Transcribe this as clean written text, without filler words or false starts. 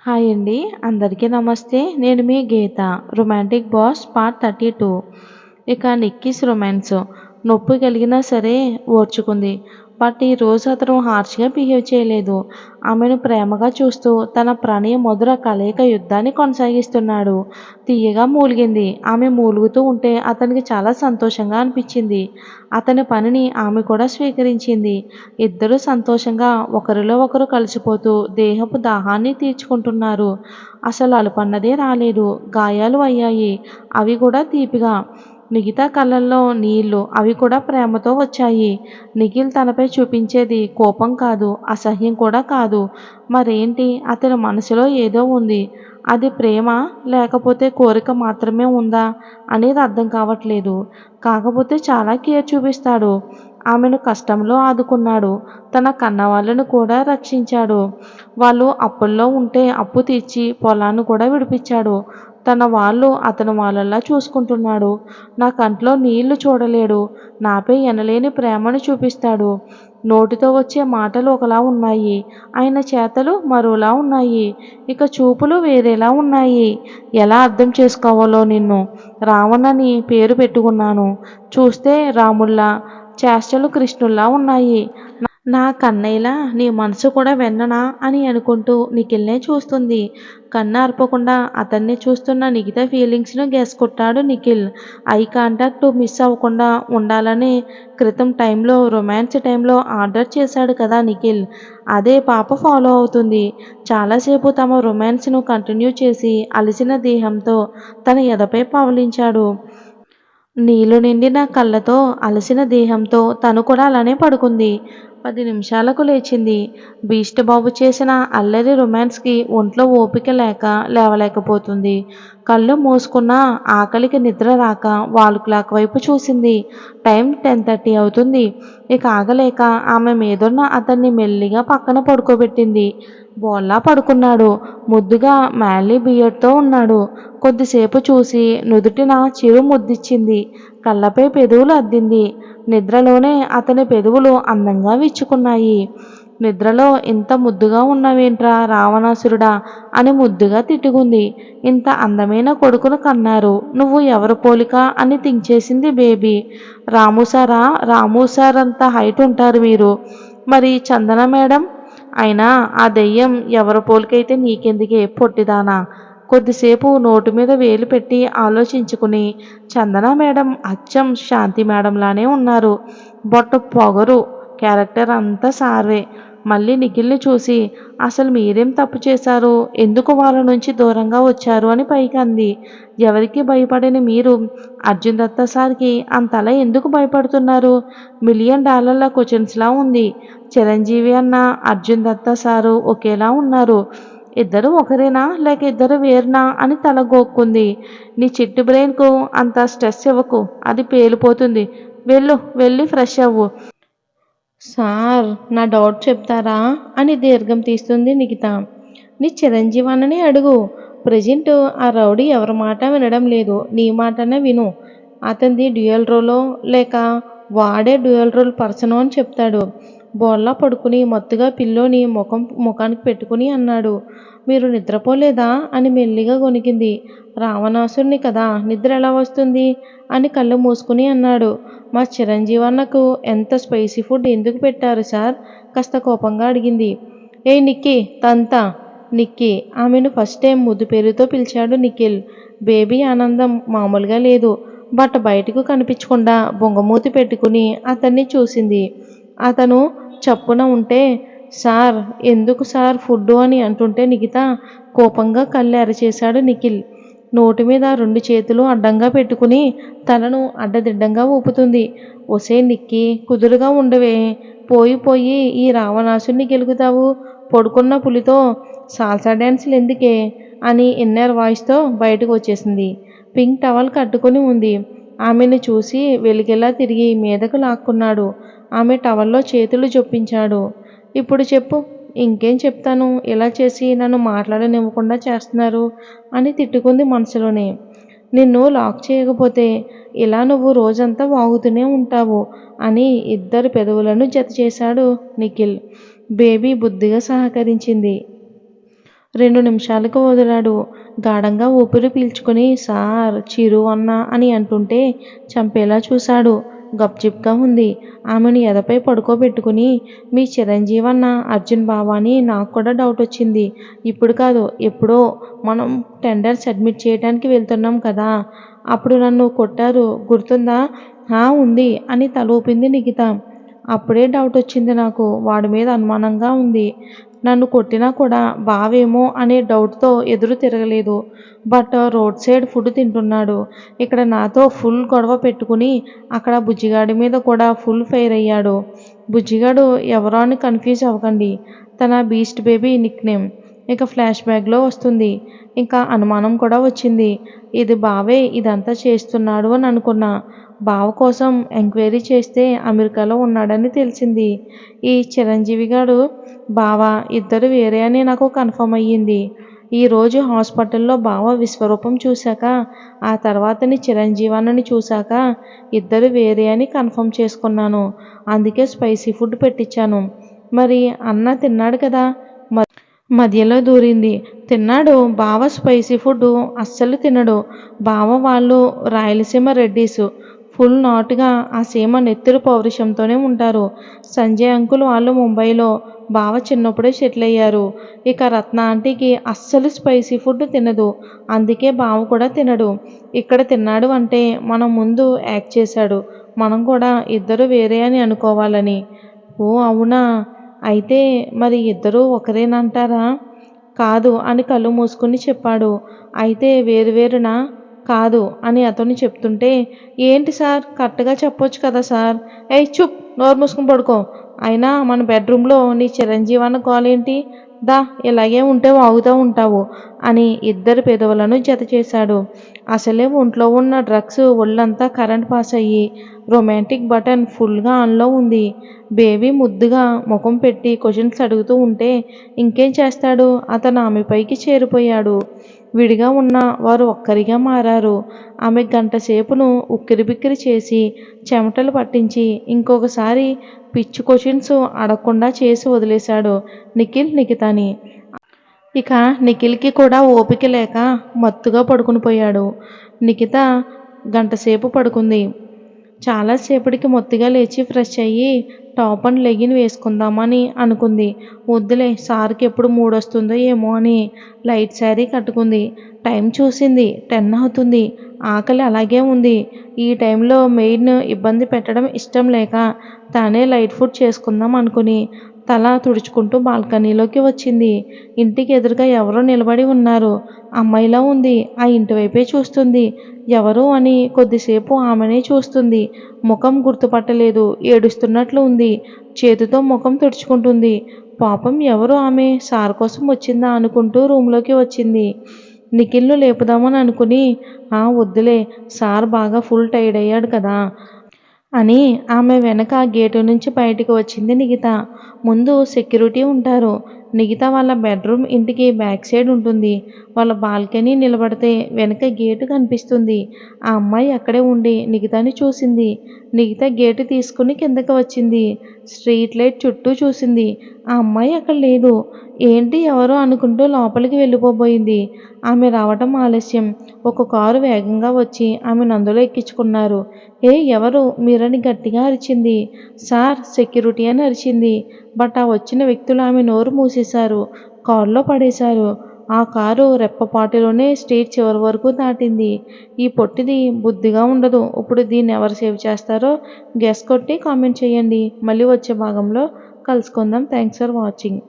Hi అండి. అందరికీ నమస్తే. నేను మీ గీత. Romantic boss part 32. ఇక నిక్కీస్ రొమాన్స్. నొప్పి కలిగినా సరే ఓర్చుకుంది. బట్ ఈరోజు అతను హార్ష్గా బిహేవ్ చేయలేదు. ఆమెను ప్రేమగా చూస్తూ తన ప్రణయ మధుర కలయిక యుద్ధాన్ని కొనసాగిస్తున్నాడు. తీయగా మూలిగింది. ఆమె మూలుగుతూ ఉంటే అతనికి చాలా సంతోషంగా అనిపించింది. అతని పనిని ఆమె కూడా స్వీకరించింది. ఇద్దరూ సంతోషంగా ఒకరిలో ఒకరు కలిసిపోతూ దేహపు దాహాన్ని తీర్చుకుంటున్నారు. అసలు అలుపన్నదే రాలేదు. గాయాలు అయ్యాయి. అవి కూడా తీపిగా. మిగతా కళ్ళల్లో నీళ్లు. అవి కూడా ప్రేమతో వచ్చాయి. నిఖిల్ తనపై చూపించేది కోపం కాదు, అసహ్యం కూడా కాదు. మరేంటి? అతని మనసులో ఏదో ఉంది. అది ప్రేమ లేకపోతే కోరిక మాత్రమే ఉందా అనేది అర్థం కావట్లేదు. కాకపోతే చాలా కేర్ చూపిస్తాడు. ఆమెను కష్టంలో ఆదుకున్నాడు. తన కన్నవాళ్ళను కూడా రక్షించాడు. వాళ్ళు అప్పుల్లో ఉంటే అప్పు తీర్చి పొలాన్ని కూడా విడిపించాడు. తన వాళ్ళు అతని వాళ్ళలా చూసుకుంటున్నాడు. నా కంట్లో నీళ్లు చూడలేడు. నాపై ఎనలేని ప్రేమను చూపిస్తాడు. నోటితో వచ్చే మాటలు ఒకలా ఉన్నాయి. ఆయన చేతలు మరోలా ఉన్నాయి. ఇక చూపులు వేరేలా ఉన్నాయి. ఎలా అర్థం చేసుకోవాలో నిన్ను? రావణని పేరు పెట్టుకున్నాను. చూస్తే రాముల్లా, చేష్టలు కృష్ణుల్లా ఉన్నాయి. నా కన్నయ్యలా నీ మనసు కూడా వెన్ననా అని అనుకుంటూ నిఖిల్నే చూస్తుంది. కన్ను ఆర్పకుండా అతన్ని చూస్తున్న నిఖిత ఫీలింగ్స్ను గెస్ కొట్టాడు నిఖిల్. ఐ కాంటాక్ట్ మిస్ అవ్వకుండా ఉండాలని క్రితం టైంలో రొమాన్స్ టైంలో ఆర్డర్ చేశాడు కదా నిఖిల్. అదే పాప ఫాలో అవుతుంది. చాలాసేపు తమ రొమాన్స్ను కంటిన్యూ చేసి అలసిన దేహంతో తన ఎదపై పవలించాడు. నీళ్లు నిండిన కళ్ళతో అలసిన దేహంతో తను కూడా అలానే పడుకుంది. 10 నిమిషాలకు లేచింది. బీస్ట్ బాబు చేసిన అల్లరి రొమాన్స్కి ఒంట్లో ఓపిక లేక లేవలేకపోతుంది. కళ్ళు మూసుకున్నా ఆకలికి నిద్ర రాక వాల్ క్లాక్ వైపు చూసింది. టైం 10:30 అవుతుంది. ఇక ఆగలేక ఆమె మీదున్న అతన్ని మెల్లిగా పక్కన పడుకోబెట్టింది. బోల్లా పడుకున్నాడు. ముద్దుగా మ్యాలీ బియర్డ్తో ఉన్నాడు. కొద్దిసేపు చూసి నుదుటిన చిరు ముద్దిచ్చింది. కళ్ళపై పెదవులు అద్దింది. నిద్రలోనే అతని పెదవులు అందంగా విచ్చుకున్నాయి. నిద్రలో ఇంత ముద్దుగా ఉన్నవేంట్రా రావణాసురుడా అని ముద్దుగా తిట్టుకుంది. ఇంత అందమైన కొడుకును కన్నారు. నువ్వు ఎవరి పోలిక అని థింక్ చేసింది బేబీ. రాము సార్ అంత హైట్ ఉంటారు మీరు. మరి చందన మేడం? అయినా ఆ దెయ్యం ఎవరి పోలికైతే నీకెందుకే పొట్టిదానా? కొద్దిసేపు నోటి మీద వేలు పెట్టి ఆలోచించుకుని చందన మేడం అచ్చం శాంతి మేడంలానే ఉన్నారు. బొట్ట పొగరు. క్యారెక్టర్ అంతా సార్వే. మళ్ళీ నిఖిల్ని చూసి అసలు మీరేం తప్పు చేశారు? ఎందుకు వాళ్ళ నుంచి దూరంగా వచ్చారు అని పైకి అంది. ఎవరికి భయపడని మీరు అర్జున్ దత్తా సార్కి అంతలా ఎందుకు భయపడుతున్నారు? $1,000,000 క్వశ్చన్స్లా ఉంది. చిరంజీవి అన్న అర్జున్ దత్తా సారు ఒకేలా ఉన్నారు. ఇద్దరు ఒకరేనా లేక ఇద్దరు వేరునా అని తల గోక్కుంది. నీ చిట్టు బ్రెయిన్కు అంత స్ట్రెస్ ఇవ్వకు. అది పేలిపోతుంది. వెళ్ళి ఫ్రెష్ అవ్వు. సార్ నా డౌట్ చెప్తారా అని దీర్ఘం తీస్తుంది నిఖిత. నీ చిరంజీవి అన్నని అడుగు. ప్రజెంట్ ఆ రౌడీ ఎవరి మాట వినడం లేదు. నీ మాటనే విను. అతనిది డ్యూయల్ రోలో లేక వాడే డ్యూయల్ రోల్ పర్సనో అని చెప్తాడు. బోల్లా పడుకుని మత్తుగా పిల్లోని ముఖానికి పెట్టుకుని అన్నాడు. మీరు నిద్రపోలేదా అని మెల్లిగా గొనిగింది. రావణాసురుని కదా, నిద్ర ఎలా వస్తుంది అని కళ్ళు మూసుకుని అన్నాడు. మా చిరంజీవన్నకు ఎంత స్పైసీ ఫుడ్ ఎందుకు పెట్టారు సార్? కాస్త కోపంగా అడిగింది. ఏ నిక్కీ తంతా. నిక్కీ ఆమెను ఫస్ట్ టైం ముద్దు పేరుతో పిలిచాడు నిఖిల్. బేబీ ఆనందం మామూలుగా లేదు. బట్ బయటకు కనిపించకుండా బొంగమూతి పెట్టుకుని అతన్ని చూసింది. అతను చప్పున ఉంటే సార్ ఎందుకు సార్ ఫుడ్డు అని అంటుంటే నిఖిత కోపంగా కళ్ళు ఎర్రచేశాడు నిఖిల్. నోటి మీద 2 చేతులు అడ్డంగా పెట్టుకుని తలను అడ్డదిడ్డంగా ఊపుతుంది. ఒసే నిక్కీ కుదురుగా ఉండవే. పోయి ఈ రావణాసుని గెలుగుతావు. పడుకున్న పులితో సాల్సా డ్యాన్సులు ఎందుకే అని ఇన్నర్ వాయిస్తో బయటకు వచ్చేసింది. పింక్ టవల్ కట్టుకుని ఉంది. ఆమెను చూసి వెలిగేలా తిరిగి మీదకు లాక్కున్నాడు. ఆమె టవల్లో చేతులు జొప్పించాడు. ఇప్పుడు చెప్పు. ఇంకేం చెప్తాను? ఇలా చేసి నన్ను మాట్లాడనివ్వకుండా చేస్తున్నారు అని తిట్టుకుంది మనసులోనే. నిన్ను లాక్ చేయకపోతే ఇలా నువ్వు రోజంతా వాగుతూనే ఉంటావు అని ఇద్దరు పెదవులను జత చేశాడు నిఖిల్. బేబీ బుద్ధిగా సహకరించింది. 2 నిమిషాలకు వదిలాడు. గాఢంగా ఊపిరి పీల్చుకుని సార్ చిరు అన్న అని అంటుంటే చంపేలా చూశాడు. గప్చిప్గా ఉంది. ఆమెను ఎదపై పడుకోబెట్టుకుని మీ చిరంజీవన్న అర్జున్ బావ అని నాకు కూడా డౌట్ వచ్చింది. ఇప్పుడు కాదు ఎప్పుడో మనం టెండర్ సబ్మిట్ చేయడానికి వెళ్తున్నాం కదా, అప్పుడు నన్ను కొట్టారు గుర్తుందా? ఉంది అని తల ఊపింది నిఖిత. అప్పుడే డౌట్ వచ్చింది నాకు. వాడి మీద అనుమానంగా ఉంది. నన్ను కొట్టినా కూడా బావేమో అనే డౌట్‌తో ఎదురు తిరగలేదు. బట్ రోడ్ సైడ్ ఫుడ్ తింటున్నాడు. ఇక్కడ నాతో ఫుల్ గొడవ పెట్టుకుని అక్కడ బుజ్జిగాడి మీద కూడా ఫుల్ ఫైర్ అయ్యాడు. బుజ్జిగాడు ఎవరో అని కన్‌ఫ్యూజ్ అవ్వకండి. తన బీస్ట్ బేబీ నిక్‌నేమ్. ఇక ఫ్లాష్ బ్యాక్‌లో వస్తుంది. ఇంకా అనుమానం కూడా వచ్చింది. ఇది బావే ఇదంతా చేస్తున్నాడు అని అనుకున్నా. బావ కోసం ఎంక్వైరీ చేస్తే అమెరికాలో ఉన్నాడని తెలిసింది. ఈ చిరంజీవి గాడు బావ ఇద్దరు వేరే అని నాకు కన్ఫర్మ్ అయ్యింది. ఈరోజు హాస్పిటల్లో బావ విశ్వరూపం చూశాక, ఆ తర్వాతని చిరంజీవన్నని చూశాక ఇద్దరు వేరే అని కన్ఫర్మ్ చేసుకున్నాను. అందుకే స్పైసీ ఫుడ్ పెట్టించాను. మరి అన్న తిన్నాడు కదా, మధ్యలో దూరింది. తిన్నాడు. బావ స్పైసీ ఫుడ్ అస్సలు తినడు. బావ వాళ్ళు రాయలసీమ రెడ్డీసు. ఫుల్ నాటుగా ఆ సీమ నెత్తురు పౌరుషంతోనే ఉంటారు. సంజయ్ అంకుల్ వాళ్ళు ముంబైలో. బావ చిన్నప్పుడే సెటిల్ అయ్యారు. ఇక రత్న ఆంటీకి అస్సలు స్పైసీ ఫుడ్ తినదు. అందుకే బావ కూడా తినడు. ఇక్కడ తిన్నాడు అంటే మనం ముందు యాక్ట్ చేశాడు. మనం కూడా ఇద్దరు వేరే అని అనుకోవాలని. ఓ అవునా, అయితే మరి ఇద్దరూ ఒకరేనంటారా? కాదు అని కళ్ళు మూసుకుని చెప్పాడు. అయితే వేరువేరునా? కాదు అని అతను చెప్తుంటే ఏంటి సార్ కరెక్ట్‌గా చెప్పొచ్చు కదా సార్. ఏయ్ చుప్ నోరు మూసుకొని పడుకో. అయినా మన బెడ్రూమ్‌లో నీ చిరంజీవి అన్న గోలేంటి? దా ఇలాగే ఉంటే వాగుతూ ఉంటావు అని ఇద్దరి పెదవులను జతచేశాడు. అసలే ఒంట్లో ఉన్న డ్రగ్స్ ఒళ్ళంతా కరెంట్ పాస్ అయ్యి రొమాంటిక్ బటన్ ఫుల్‌గా ఆన్‌లో ఉంది. బేబీ ముద్దుగా ముఖం పెట్టి క్వశ్చన్స్ అడుగుతూ ఉంటే ఇంకేం చేస్తాడు? అతను ఆమెపైకి చేరిపోయాడు. విడిగా ఉన్న వారు ఒక్కరిగా మారారు. ఆమె గంటసేపును ఉక్కిరిబిక్కిరి చేసి చెమటలు పట్టించి ఇంకొకసారి పిచ్చి క్వశ్చన్స్ అడగకుండా చేసి వదిలేశాడు నిఖిల్ నిఖితని. ఇక నిఖిల్‌కి కూడా ఓపిక లేక మత్తుగా పడుకుని పోయాడు. నిఖిత గంటసేపు పడుకుంది. చాలాసేపటికి మొత్తుగా లేచి ఫ్రెష్ అయ్యి టాప్ అండ్ లెగిన్ వేసుకుందామని అనుకుంది. వద్దులే సార్కి ఎప్పుడు మూడొస్తుందో ఏమో అని లైట్ శారీ కట్టుకుంది. టైం చూసింది 10 అవుతుంది. ఆకలి అలాగే ఉంది. ఈ టైంలో మెయిడ్‌ని ఇబ్బంది పెట్టడం ఇష్టం లేక తానే లైట్ ఫుడ్ చేసుకుందాం అనుకుని తల తుడుచుకుంటూ బాల్కనీలోకి వచ్చింది. ఇంటికి ఎదురుగా ఎవరో నిలబడి ఉన్నారు. అమ్మాయిలా ఉంది. ఆ ఇంటి వైపే చూస్తుంది. ఎవరు అని కొద్దిసేపు ఆమెనే చూస్తుంది. ముఖం గుర్తుపట్టలేదు. ఏడుస్తున్నట్లు ఉంది. చేతితో ముఖం తుడుచుకుంటుంది. పాపం ఎవరు ఆమె? సార్ కోసం వచ్చిందా అనుకుంటూ రూంలోకి వచ్చింది. నిఖిల్‌ను లేపుదామని అనుకుని వద్దులే సార్ బాగా ఫుల్ టైర్డ్ అయ్యాడు కదా అని ఆమె వెనక గేటు నుంచి బయటికి వచ్చింది నిఖిత. ముందు సెక్యూరిటీ ఉంటారు. నిఖిత వాళ్ళ బెడ్రూమ్ ఇంటికి బ్యాక్ సైడ్ ఉంటుంది. వాళ్ళ బాల్కనీ నిలబడితే వెనక గేటు కనిపిస్తుంది. ఆ అమ్మాయి అక్కడే ఉండి నిఖితని చూసింది. నిఖిత గేటు తీసుకుని కిందకి వచ్చింది. స్ట్రీట్ లైట్ చుట్టూ చూసింది. ఆ అమ్మాయి అక్కడ లేదు. ఏంటి ఎవరో అనుకుంటూ లోపలికి వెళ్ళిపోబోయింది. ఆమె రావటం ఆలస్యం. ఒక కారు వేగంగా వచ్చి ఆమెను అందులో ఎక్కించుకున్నారు. ఎవరు మీరని గట్టిగా అరిచింది. సార్ సెక్యూరిటీ అని అరిచింది. బట్ ఆ వచ్చిన వ్యక్తులు ఆమె నోరు మూసేశారు. కారులో పడేశారు. ఆ కారు రెప్పపాటులోనే స్ట్రీట్ చివరి వరకు దాటింది. ఈ పొట్టిది బుద్ధిగా ఉండదు. ఇప్పుడు దీన్ని ఎవరు సేవ్ చేస్తారో గెస్ కొట్టి కామెంట్ చేయండి. మళ్ళీ వచ్చే భాగంలో కలుసుకుందాం. Thanks for watching.